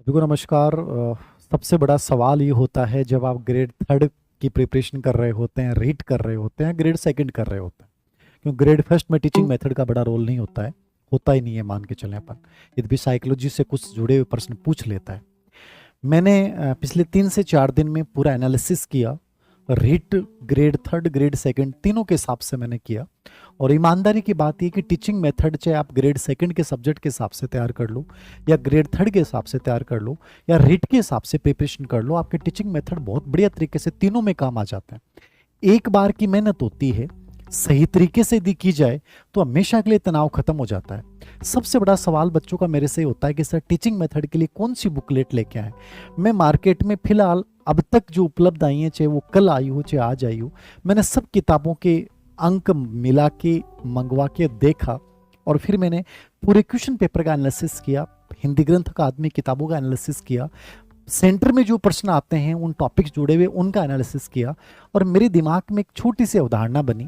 सभी को नमस्कार। सबसे बड़ा सवाल ये होता है जब आप ग्रेड थर्ड की प्रिपरेशन कर रहे होते हैं, रीट कर रहे होते हैं, ग्रेड सेकंड कर रहे होते हैं, क्योंकि ग्रेड फर्स्ट में टीचिंग मेथड का बड़ा रोल नहीं होता है, होता ही नहीं है, मान के चलें अपन। यदि भी साइकोलॉजी से कुछ जुड़े हुए प्रश्न पूछ लेता है। मैंने पिछले 3 से 4 दिन में पूरा एनालिसिस किया। REET grade third, grade second तीनों के हिसाब से मैंने किया। और ईमानदारी की बात यह कि टीचिंग मेथड चाहे आप ग्रेड सेकंड के सब्जेक्ट के हिसाब से तैयार कर लो, या ग्रेड थर्ड के हिसाब से तैयार कर लो, या रीट के हिसाब से प्रिपरेशन कर लो, आपके टीचिंग मेथड बहुत बढ़िया तरीके से तीनों में काम आ जाते हैं। एक बार की मेहनत होती है, सही तरीके से यदि की जाए तो हमेशा के लिए तनाव खत्म हो जाता है। सबसे बड़ा सवाल बच्चों का मेरे से होता है कि सर टीचिंग मेथड के लिए कौन सी बुकलेट लेके आए। मैं मार्केट में फिलहाल अब तक जो उपलब्ध आई हैं, चाहे वो कल आई हो चाहे आज आई हो, मैंने सब किताबों के अंक मिला के मंगवा के देखा और फिर मैंने पूरे क्वेश्चन पेपर का एनालिसिस किया, हिंदी ग्रंथ अकादमी किताबों का एनालिसिस किया, सेंटर में जो प्रश्न आते हैं उन टॉपिक्स जुड़े हुए उनका एनालिसिस किया। और मेरे दिमाग में एक छोटी सी अवधारणा बनी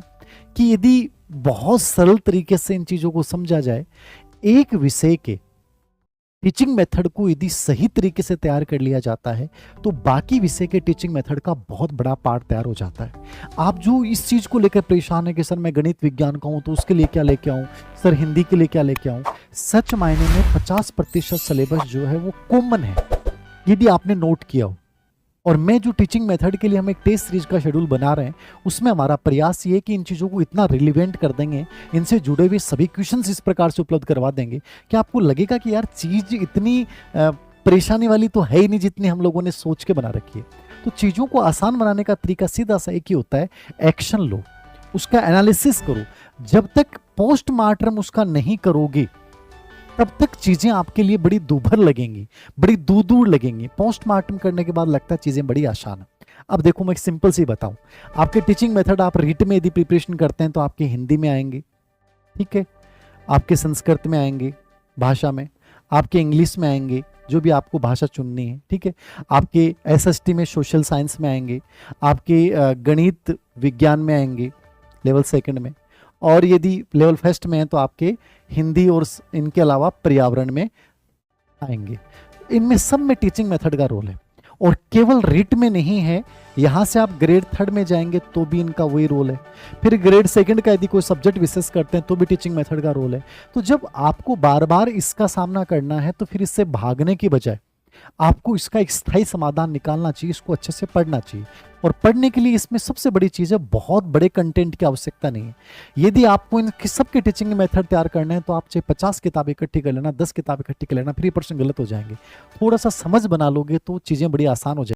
कि यदि बहुत सरल तरीके से इन चीज़ों को समझा जाए, एक विषय के टीचिंग मेथड को यदि सही तरीके से तैयार कर लिया जाता है तो बाकी विषय के टीचिंग मेथड का बहुत बड़ा पार्ट तैयार हो जाता है। आप जो इस चीज़ को लेकर परेशान है कि सर मैं गणित विज्ञान का हूँ तो उसके लिए क्या लेके आऊँ, सर हिंदी के लिए क्या लेके आऊँ, सच मायने में 50% सिलेबस जो है वो कॉमन है, यदि आपने नोट किया हो। और मैं जो टीचिंग मेथड के लिए हम एक टेस्ट सीरीज का शेड्यूल बना रहे हैं, उसमें हमारा प्रयास ये है कि इन चीज़ों को इतना रिलीवेंट कर देंगे, इनसे जुड़े हुए सभी क्वेश्चंस इस प्रकार से उपलब्ध करवा देंगे कि आपको लगेगा कि यार चीज़ इतनी परेशानी वाली तो है ही नहीं जितनी हम लोगों ने सोच के बना रखी है। तो चीज़ों को आसान बनाने का तरीका सीधा सा एक ही होता है, एक्शन लो, उसका एनालिसिस करो। जब तक पोस्टमार्टम उसका नहीं करोगे तब तक चीजें आपके लिए बड़ी दूभर लगेंगी, बड़ी दूर दूर लगेंगी। पोस्टमार्टम करने के बाद लगता है चीजें बड़ी आसान है। अब देखो मैं एक सिंपल सी बताऊं, आपके टीचिंग मेथड आप रीट में यदि प्रिपरेशन करते हैं तो आपके हिंदी में आएंगे, ठीक है, आपके संस्कृत में आएंगे भाषा में, आपके इंग्लिश में आएंगे जो भी आपको भाषा चुननी है, ठीक है, आपके एसएसटी में सोशल साइंस में आएंगे, आपके गणित विज्ञान में आएंगे लेवल सेकंड में, और यदि लेवल फर्स्ट में है तो आपके हिंदी और इनके अलावा पर्यावरण में आएंगे। इनमें सब में टीचिंग मेथड का रोल है और केवल रीट में नहीं है। यहां से आप ग्रेड थर्ड में जाएंगे तो भी इनका वही रोल है, फिर ग्रेड सेकंड का यदि कोई सब्जेक्ट विशेष करते हैं तो भी टीचिंग मेथड का रोल है। तो जब आपको बार बार इसका सामना करना है तो फिर इससे भागने की बजाय आपको इसका एक स्थायी समाधान निकालना चाहिए, इसको अच्छे से पढ़ना चाहिए। और पढ़ने के लिए इसमें सबसे बड़ी चीज़ है, बहुत बड़े कंटेंट की आवश्यकता नहीं है। यदि आपको इन सबके टीचिंग मेथड तैयार करने हैं तो आप चाहे 50 किताबें इकट्ठी कर लेना, 10 किताबें इकट्ठी कर लेना, फिर ये प्रश्न गलत हो जाएंगे। थोड़ा सा समझ बना लोगे तो चीज़ें बड़ी आसान हो जाएंगी।